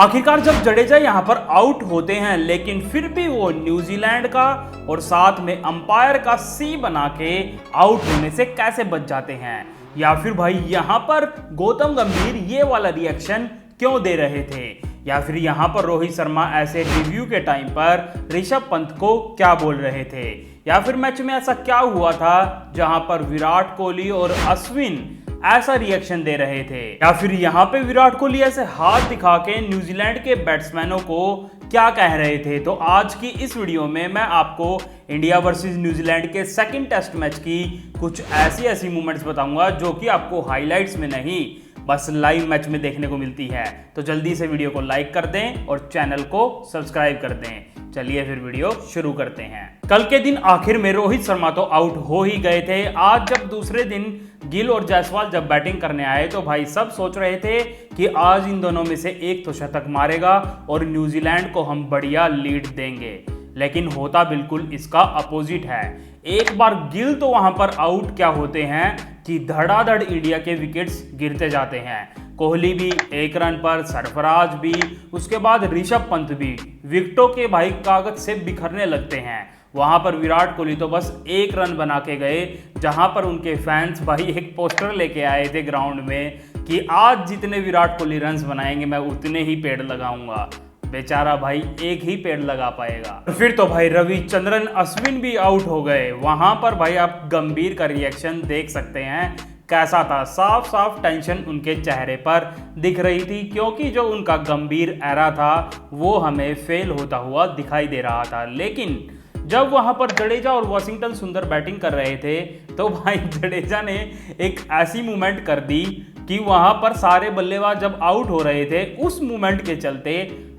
आखिरकार जब जडेजा यहां पर आउट होते हैं, लेकिन फिर भी वो न्यूजीलैंड का और साथ में अंपायर का सी बना के आउट होने से कैसे बच जाते हैं, या फिर भाई यहां पर गौतम गंभीर ये वाला रिएक्शन क्यों दे रहे थे, या फिर यहां पर रोहित शर्मा ऐसे रिव्यू के टाइम पर ऋषभ पंत को क्या बोल रहे थे, या फिर मैच में ऐसा क्या हुआ था जहां पर विराट कोहली और अश्विन ऐसा रिएक्शन दे रहे थे, या फिर यहाँ पे विराट कोहली ऐसे हाथ दिखा के न्यूजीलैंड के बैट्समैनों को क्या कह रहे थे। तो आज की इस वीडियो में मैं आपको इंडिया वर्सेस न्यूजीलैंड के सेकंड टेस्ट मैच की कुछ ऐसी मूवमेंट्स बताऊंगा जो कि आपको हाइलाइट्स में नहीं बस लाइव मैच में देखने को मिलती है। तो जल्दी से वीडियो को लाइक कर दें और चैनल को सब्सक्राइब कर दें। चलिए फिर वीडियो शुरू करते हैं। कल के दिन आखिर में रोहित शर्मा तो आउट हो ही गए थे। आज जब दूसरे दिन गिल और जायसवाल जब बैटिंग करने आए तो भाई सब सोच रहे थे कि आज इन दोनों में से एक तो शतक मारेगा और न्यूजीलैंड को हम बढ़िया लीड देंगे, लेकिन होता बिल्कुल इसका अपोजिट है। एक बार गिल तो वहां पर आउट क्या होते हैं कि धड़ाधड़ इंडिया के विकेट्स गिरते जाते हैं। कोहली भी 1 रन पर, सरफराज भी, उसके बाद ऋषभ पंत भी विकेटों के भाई कागज से बिखरने लगते हैं। वहां पर विराट कोहली तो बस 1 रन बना के गए, जहां पर उनके फैंस भाई एक पोस्टर लेके आए थे ग्राउंड में कि आज जितने विराट कोहली रन्स बनाएंगे मैं उतने ही पेड़ लगाऊंगा। बेचारा भाई एक ही पेड़ लगा पाएगा। फिर तो भाई रविचंद्रन अश्विन भी आउट हो गए। वहां पर भाई आप गंभीर का रिएक्शन देख सकते हैं कैसा था। साफ साफ टेंशन उनके चेहरे पर दिख रही थी, क्योंकि जो उनका गंभीर एरा था वो हमें फेल होता हुआ दिखाई दे रहा था। लेकिन जब वहां पर जडेजा और वॉशिंगटन सुंदर बैटिंग कर रहे थे तो भाई जडेजा ने एक ऐसी मूवमेंट कर दी कि वहां पर सारे बल्लेबाज जब आउट हो रहे थे उस मूवमेंट के चलते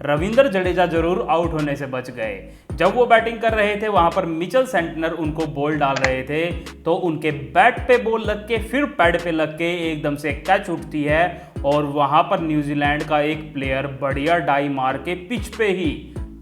रविंद्र जडेजा जरूर आउट होने से बच गए। जब वो बैटिंग कर रहे थे वहां पर मिचेल सेंटनर उनको बॉल डाल रहे थे तो उनके बैट पे बॉल लग के फिर पैड पे लग के एकदम से कैच उठती है और वहां पर न्यूजीलैंड का एक प्लेयर बढ़िया डाई मार के पिच पे ही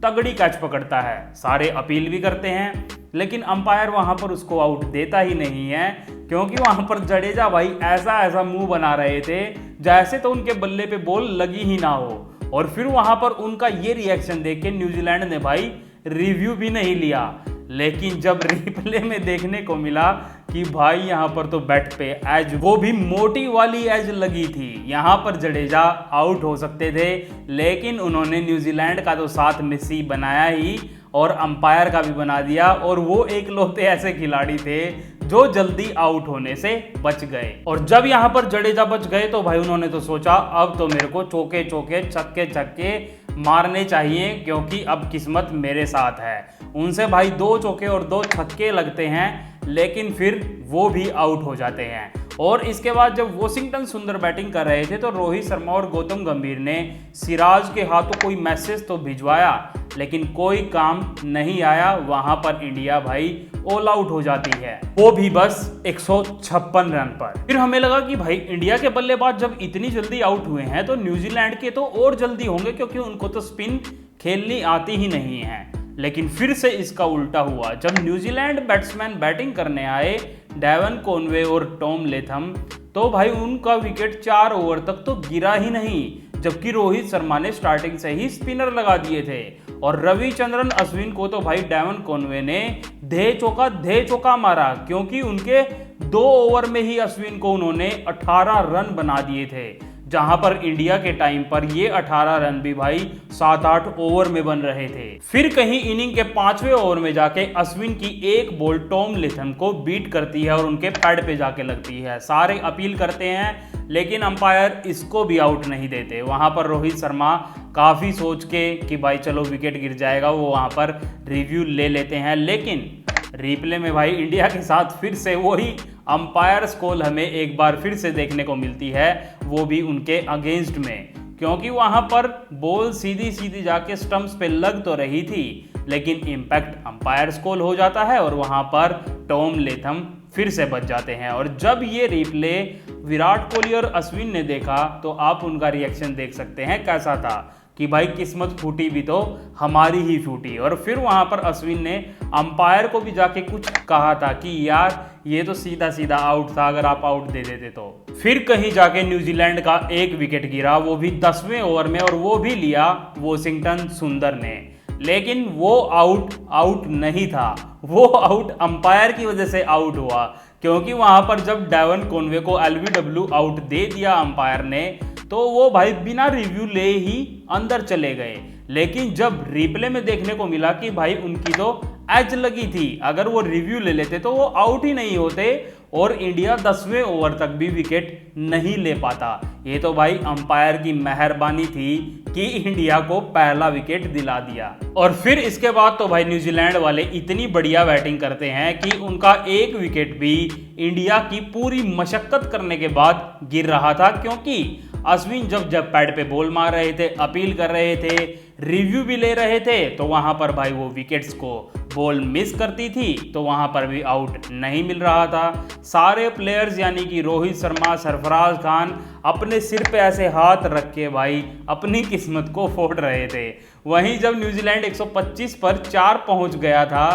तगड़ी कैच पकड़ता है। सारे अपील भी करते हैं लेकिन अंपायर वहां पर उसको आउट देता ही नहीं है, क्योंकि वहां पर जडेजा भाई ऐसा मुंह बना रहे थे जैसे तो उनके बल्ले पे बॉल लगी ही ना हो। और फिर वहां पर उनका ये रिएक्शन देख के न्यूजीलैंड ने भाई रिव्यू भी नहीं लिया। लेकिन जब रिप्ले में देखने को मिला कि भाई यहाँ पर तो बैट पे एज, वो भी मोटी वाली एज लगी थी, यहाँ पर जडेजा आउट हो सकते थे, लेकिन उन्होंने न्यूजीलैंड का तो साथ में सी बनाया ही और अंपायर का भी बना दिया। और वो एक लौते ऐसे खिलाड़ी थे जो जल्दी आउट होने से बच गए। और जब यहाँ पर जडेजा बच गए तो भाई उन्होंने तो सोचा अब तो मेरे को चौके छक्के मारने चाहिए, क्योंकि अब किस्मत मेरे साथ है। उनसे भाई 2 चौके और 2 छक्के लगते हैं, लेकिन फिर वो भी आउट हो जाते हैं। और इसके बाद जब वॉशिंगटन सुंदर बैटिंग कर रहे थे तो रोहित शर्मा और गौतम गंभीर ने सिराज के हाथों कोई मैसेज तो भिजवाया, लेकिन कोई काम नहीं आया। वहां पर इंडिया भाई ऑल आउट हो जाती है, वो भी बस 156 रन पर। फिर हमें लगा कि भाई इंडिया के बल्लेबाज जब इतनी जल्दी आउट हुए हैं तो न्यूजीलैंड के तो और जल्दी होंगे, क्योंकि उनको तो स्पिन खेलनी आती ही नहीं है। लेकिन फिर से इसका उल्टा हुआ। जब न्यूजीलैंड बैट्समैन बैटिंग करने आए, डेवन कॉनवे और टॉम लेथम, तो भाई उनका विकेट 4 ओवर तक तो गिरा ही नहीं, जबकि रोहित शर्मा ने स्टार्टिंग से ही स्पिनर लगा दिए थे। और रविचंद्रन अश्विन को तो भाई डेवन कॉनवे ने धे चौका मारा, क्योंकि उनके 2 ओवर में ही अश्विन को उन्होंने 18 रन बना दिए थे, जहां पर इंडिया के टाइम पर ये 18 रन भी भाई 7-8 ओवर में बन रहे थे। फिर कहीं इनिंग के 5वें ओवर में जाके अश्विन की एक बॉल टॉम लेथम को बीट करती है और उनके पैड पे जाके लगती है। सारे अपील करते हैं लेकिन अंपायर इसको भी आउट नहीं देते। वहां पर रोहित शर्मा काफी सोच के कि भाई चलो विकेट गिर जाएगा, वो वहां पर रिव्यू ले लेते हैं, लेकिन रिप्ले में भाई इंडिया के साथ फिर से वही अंपायर्स कॉल हमें एक बार फिर से देखने को मिलती है, वो भी उनके अगेंस्ट में, क्योंकि वहां पर बॉल सीधी जाके स्टंप्स पे लग तो रही थी, लेकिन इंपैक्ट अंपायर्स कॉल हो जाता है और वहां पर टॉम लेथम फिर से बच जाते हैं। और जब ये रिप्ले विराट कोहली और अश्विन ने देखा तो आप उनका रिएक्शन देख सकते हैं कैसा था, कि भाई किस्मत फूटी भी तो हमारी ही फूटी। और फिर वहां पर अश्विन ने अंपायर को भी जाके कुछ कहा था कि यार ये तो सीधा सीधा आउट था, अगर आप आउट दे देते तो। फिर कहीं जाके न्यूजीलैंड का एक विकेट गिरा, वो भी 10वें ओवर में, और वो भी लिया वॉशिंगटन सुंदर ने। लेकिन वो आउट नहीं था, वो आउट अंपायर की वजह से आउट हुआ, क्योंकि वहां पर जब डेवन कॉनवे को एलबीडब्ल्यू आउट दे दिया अंपायर ने, तो वो भाई बिना रिव्यू ले ही अंदर चले गए। लेकिन जब रिप्ले में देखने को मिला कि भाई उनकी तो एज लगी थी, अगर वो रिव्यू ले लेते तो वो आउट ही नहीं होते और इंडिया 10वें ओवर तक भी विकेट नहीं ले पाता। ये तो भाई अंपायर की मेहरबानी थी कि इंडिया को पहला विकेट दिला दिया। और फिर इसके बाद तो भाई न्यूजीलैंड वाले इतनी बढ़िया बैटिंग करते हैं कि उनका एक विकेट भी इंडिया की पूरी मशक्कत करने के बाद गिर रहा था, क्योंकि अश्विन जब पैड पे बॉल मार रहे थे, अपील कर रहे थे, रिव्यू भी ले रहे थे, तो वहां पर भाई वो विकेट्स को बॉल मिस करती थी, तो वहां पर भी आउट नहीं मिल रहा था। सारे प्लेयर्स यानी कि रोहित शर्मा, सरफराज खान अपने सिर पे ऐसे हाथ रख के भाई अपनी किस्मत को फोड़ रहे थे। वहीं जब न्यूजीलैंड 125 पर 4 पहुंच गया था,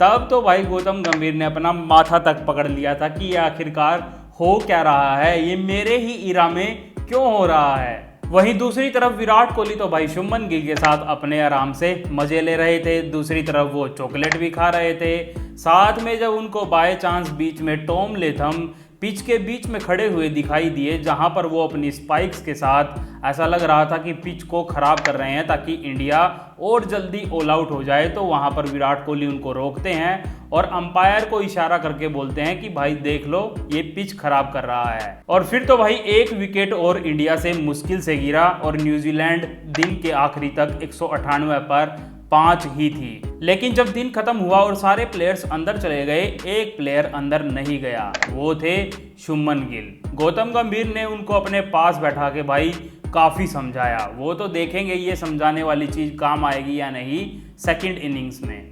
तब तो भाई गौतम गंभीर ने अपना माथा तक पकड़ लिया था कि ये आखिरकार हो क्या रहा है, ये मेरे ही इरा में क्यों हो रहा है। वहीं दूसरी तरफ विराट कोहली तो भाई शुभमन गिल के साथ अपने आराम से मजे ले रहे थे, दूसरी तरफ वो चॉकलेट भी खा रहे थे। साथ में जब उनको बाय चांस बीच में टॉम लेथम पिच के बीच में खड़े हुए दिखाई दिए, जहां पर वो अपनी स्पाइक्स के साथ ऐसा लग रहा था कि पिच को खराब कर रहे हैं ताकि इंडिया और जल्दी ऑल आउट हो जाए, तो वहां पर विराट कोहली उनको रोकते हैं और अंपायर को इशारा करके बोलते हैं कि भाई देख लो ये पिच खराब कर रहा है। और फिर तो भाई एक विकेट और इंडिया से मुश्किल से गिरा और न्यूजीलैंड दिन के आखिरी तक 198 पर 5 ही थी। लेकिन जब दिन खत्म हुआ और सारे प्लेयर्स अंदर चले गए, एक प्लेयर अंदर नहीं गया, वो थे शुभमन गिल। गौतम गंभीर ने उनको अपने पास बैठा के भाई काफ़ी समझाया। वो तो देखेंगे ये समझाने वाली चीज़ काम आएगी या नहीं सेकंड इनिंग्स में।